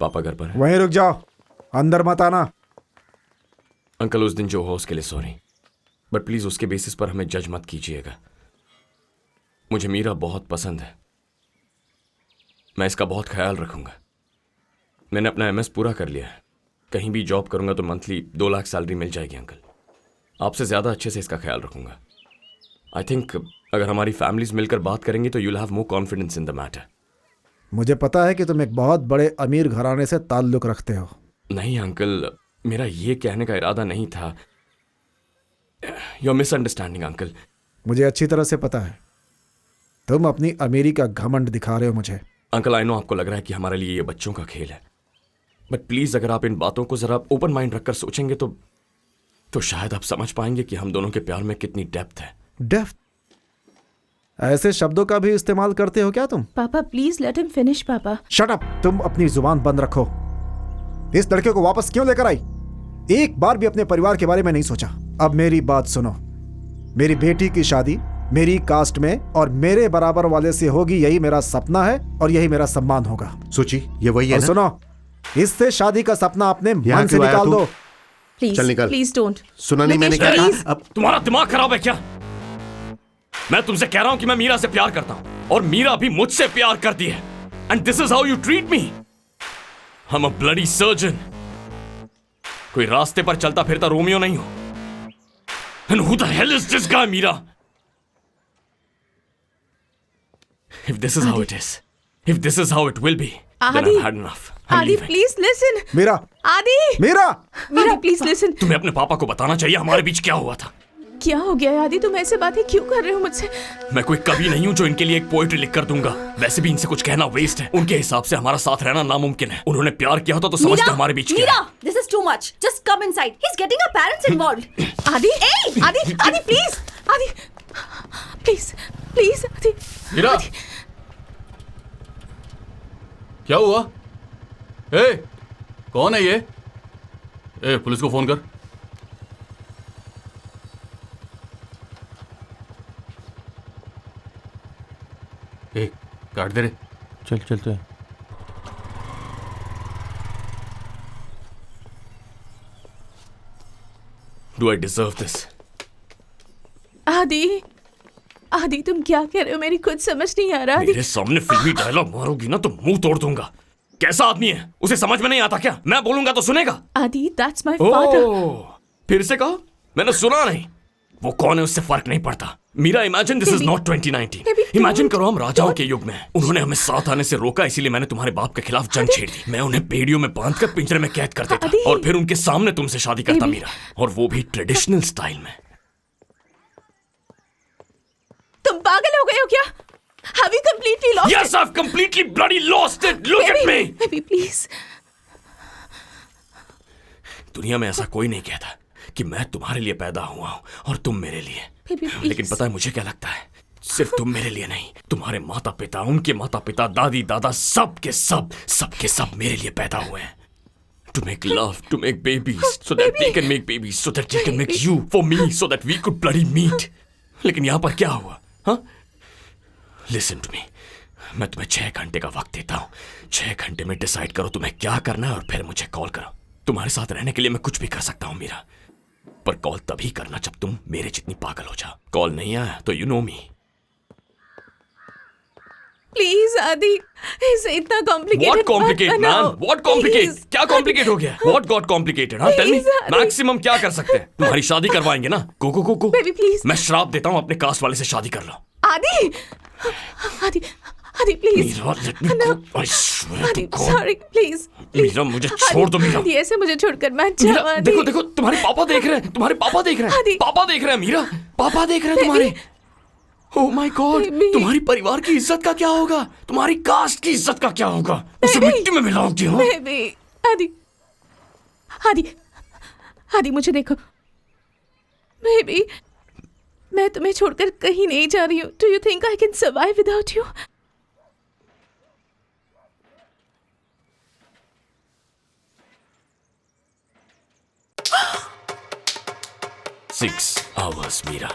पापा घर पर है? वहीं रुक जाओ, अंदर मत आना। अंकल उस दिन जो हो उसके लिए सॉरी, बट प्लीज उसके बेसिस पर हमें जज मत कीजिएगा। मुझे मीरा बहुत पसंद है, मैं इसका बहुत ख्याल रखूंगा। मैंने अपना एमएस पूरा कर लिया है, कहीं भी जॉब करूंगा तो मंथली 2 लाख सैलरी मिल जाएगी अंकल। आपसे ज्यादा अच्छे से इसका ख्याल रखूंगा। आई थिंक अगर हमारी फैमिलीज मिलकर बात करेंगी तो you'll have more confidence in the matter. मुझे पता है कि तुम एक बहुत बड़े अमीर घराने से ताल्लुक रखते हो। नहीं अंकल, मेरा ये कहने का इरादा नहीं था। You are misunderstanding uncle. मुझे अच्छी तरह से पता है, तुम अपनी अमीरी का घमंड दिखा रहे हो मुझे। अंकल आई नो आपको लग रहा है कि हमारे लिए ये बच्चों का खेल है, बट प्लीज अगर आप इन बातों को जरा ओपन माइंड रखकर सोचेंगे तो शायद आप समझ पाएंगे कि हम दोनों के प्यार में कितनी डेप्थ है। डेप्थ? ऐसे शब्दों का भी इस्तेमाल करते हो क्या तुम? पापा प्लीज लेट हिम फिनिश। पापा शट अप, तुम अपनी जुबान बंद रखो। इस लड़के को वापस क्यों लेकर आई? एक बार भी अपने परिवार के बारे में नहीं सोचा। अब मेरी बात सुनो, मेरी बेटी की शादी मेरी कास्ट में और मेरे बराबर वाले से होगी, यही मेरा सपना है और यही मेरा सम्मान होगा। सुची, ये वही है और ना? सुनो, इससे शादी का सपना अपने यहाँ मन से क्यों आया निकाल तू? दो। प्लीज चल निकल। Please don't. सुना नहीं मैंने क्या प्लीज। कहा? अब तुम्हारा दिमाग खराब है क्या? मैं तुमसे कह रहा हूं कि मैं मीरा से प्यार करता हूं और मीरा भी मुझसे प्यार करती है, and this is how you treat me. I'm a bloody surgeon. कोई रास्ते पर चलता फिरता रोमियो नहीं हूं। And who the hell is this guy, Meera? If this is how it is, if this is how it will be, then Adi. I've had enough. I'm आदि leaving. Please listen. Meera, आदि Meera, Meera please listen. तुम्हें अपने पापा को बताना चाहिए हमारे बीच क्या हुआ था। क्या हो गया आदि, तुम ऐसे बातें क्यों कर रहे हो मुझसे? मैं कोई कवि नहीं हूं जो इनके लिए एक पोएट्री लिख कर दूंगा। वैसे भी इनसे कुछ कहना वेस्ट है। उनके हिसाब से हमारा साथ रहना नामुमकिन है। उन्होंने प्यार किया होता तो समझते हमारे बीच क्या है। Mira, this is too much. Just come inside. He's getting our parents involved. आदि आदि आदि प्लीज, आदि प्लीज प्लीज आदि। मीरा, क्या हुआ? ए, कौन है ये? ए, पुलिस को फोन कर। ए, काट दे रे। चल चलते हैं। Do I deserve this? आदि आदि तुम क्या कह रहे हो? मेरी कुछ समझ नहीं आ रहा। आदि मेरे सामने फिल्मी डायलॉग मारोगी ना तो मुंह तोड़ दूंगा। कैसा आदमी है, उसे समझ में नहीं आता क्या? मैं बोलूंगा तो सुनेगा? आदि दैट्स माय फादर। फिर से कहो, मैंने सुना नहीं। वो कौन है उससे फर्क नहीं पड़ता। Meera, imagine this is not 2019। Baby, imagine don't- करो हम राजाओं के युग में हैं। उन्होंने हमें साथ आने से रोका, इसीलिए मैंने तुम्हारे बाप के खिलाफ जंग छेड़ दी। मैं उन्हें बेड़ियों में बांधकर पिंजरे में कैद कर देता आदि। और फिर उनके सामने तुमसे शादी करता Baby। मीरा, और वो भी ट्रेडिशनल स्टाइल में। तुम पागल हो गए हो क्या? Have you completely lost Yes, I've completely bloody lost it. Look at me. Baby please। दुनिया में ऐसा कोई नहीं कहता कि मैं तुम्हारे लिए पैदा हुआ हूं और तुम मेरे लिए। Baby, please। लेकिन पता है मुझे क्या लगता है? सिर्फ तुम मेरे लिए नहीं, तुम्हारे माता पिता, उनके माता पिता, दादी दादा, सब के सब मेरे लिए पैदा हुए हैं। To make love, to make babies, so that they can make babies, so that they can make you for me, so that we could bloody meet. लेकिन यहाँ पर क्या हुआ? हाँ? Listen to me. मैं तुम्हें 6 घंटे का वक्त देता हूँ। 6 घंटे में डिसाइड करो तुम्हें क्या करना है और फिर मुझे कॉल करो। तुम्हारे साथ रहने के लिए मैं कुछ भी कर सकता हूँ मीरा, पर कॉल तभी करना जब तुम मेरे जितनी पागल हो जाओ। कॉल नहीं आया तो यू नो मी। प्लीज आदि, इसे इतना complicated What complicate, man? What complicate? क्या कॉम्प्लिकेट हो गया? What got complicated? हाँ, tell me. Please, आदि। मैक्सिमम क्या कर सकते हैं? तुम्हारी शादी करवाएंगे ना? go। Baby, please। मैं श्राप देता हूँ अपने कास्ट वाले से शादी कर लो। Adi Adi Adi please. Meera, let me go. I swear to आदि God. Sorry please. मीरा, मुझे छोड़ दो मीरा। आदि ऐसे मुझे छोड़कर मत मीरा, जाओ आदि। देखो तुम्हारे पापा देख रहे हैं। आदि। पापा देख रहे हैं मीरा। पापा देख रहे हैं तुम्हारे। Oh my God, Baby। तुम्हारी परिवार की इज्जत का क्या होगा? तुम्हारी कास्ट की इज्जत का क्या होगा? उसे मिट्टी में मिलाओगी हो? बेबी आदि आदि आदि मुझे देखो बेबी, मैं तुम्हें छोड़कर कहीं नहीं जा रही हूँ। Do you think I can survive without you? Six hours, Meera.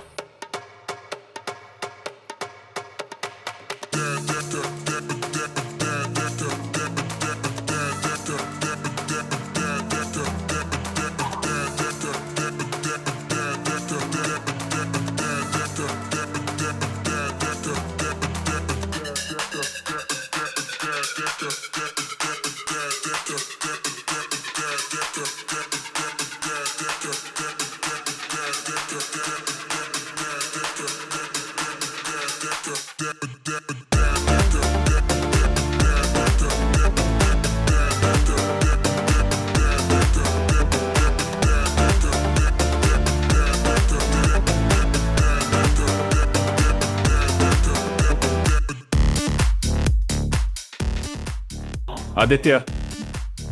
Aditya,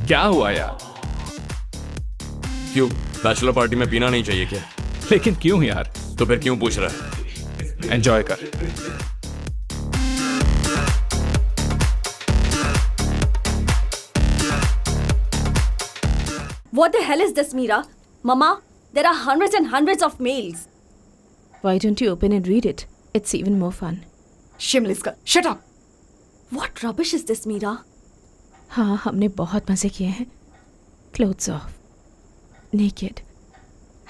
क्या हुआ यार? क्यों, बैचलर पार्टी में पीना नहीं चाहिए क्या? लेकिन क्यों यार? तो फिर क्यों पूछ रहा है? एंजॉय कर। What the hell is this, Meera? Mama, there are hundreds and hundreds of mails. Why don't you open and read it? It's even more fun. Shameless girl, shut up. What rubbish is this, Meera? हाँ, हमने बहुत मजे किए हैं. Clothes off, naked,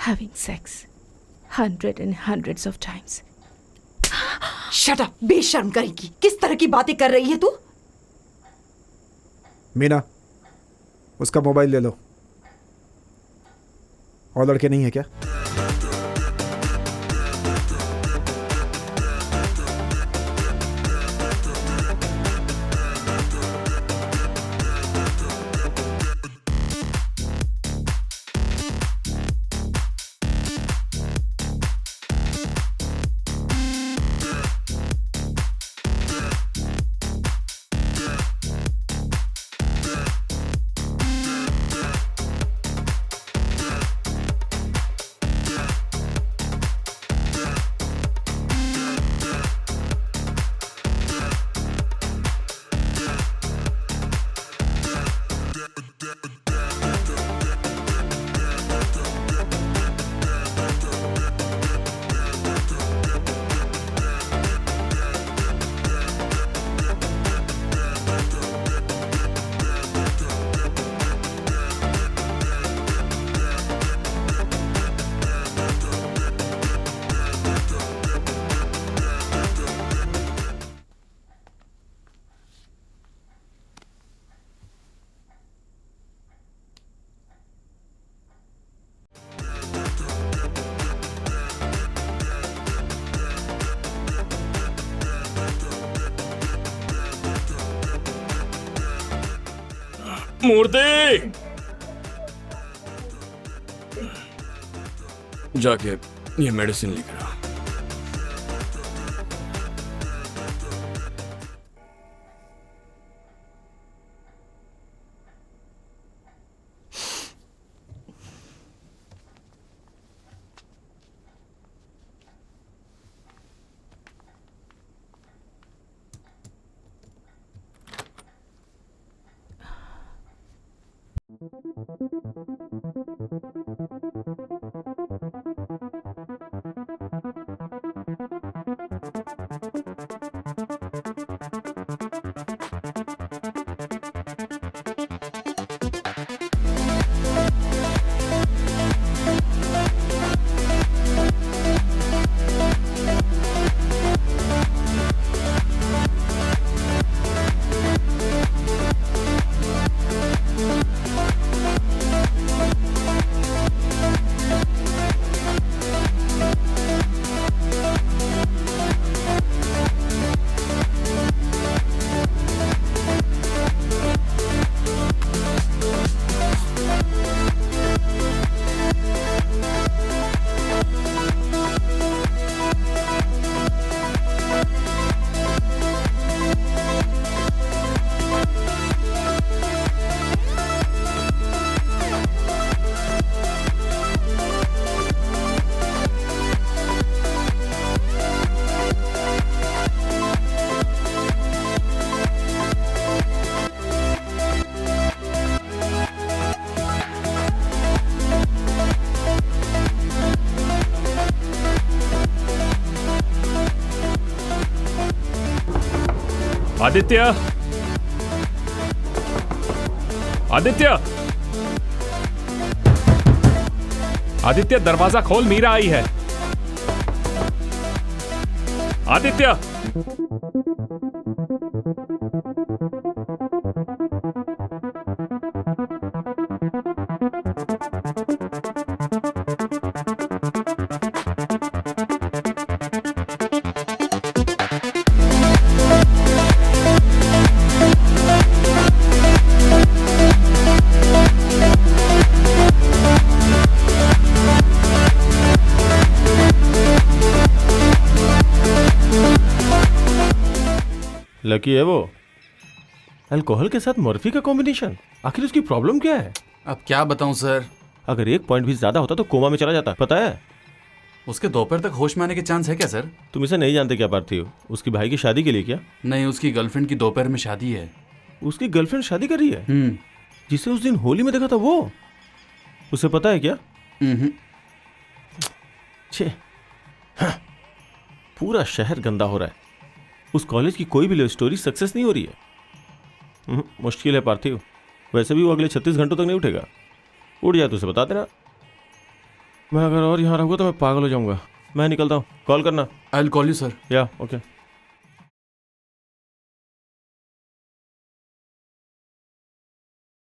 having sex, hundreds and hundreds of times. Shut up, बेशर्म करेगी. किस तरह की बातें कर रही है तू? मीना, उसका मोबाइल ले लो. और लड़के नहीं है क्या? मूर्ति, जाके ये मेडिसिन लेकर आ. आदित्य, आदित्य, आदित्य, दरवाजा खोल, मीरा आई है. आदित्य, लकी है वो. अल्कोहल के साथ मॉर्फी का कॉम्बिनेशन, आखिर उसकी प्रॉब्लम क्या है? अब क्या बताऊं सर, अगर 1 पॉइंट भी ज्यादा होता तो कोमा में चला जाता, पता है? उसके दोपहर तक होश में आने के चांस है क्या सर? तुम इसे नहीं जानते क्या पार्थी हो? उसकी भाई की शादी के लिए क्या? नहीं, उसकी गर्लफ्रेंड की दोपहर में शादी है। उसकी गर्लफ्रेंड शादी कर रही है? जिसे उस दिन होली में देखा था वो? उसे पता है क्या? छे, हाँ, पूरा शहर गंदा हो रहा है। उस कॉलेज की कोई भी लव स्टोरी सक्सेस नहीं हो रही है। मुश्किल है पार्थिव, वैसे भी वो अगले 36 घंटों तक नहीं उठेगा। उठ जाए तो उसे बता देना। मैं अगर और यहाँ रहूँगा तो मैं पागल हो जाऊंगा। मैं निकलता हूँ, कॉल करना। I will call you sir. या ओके।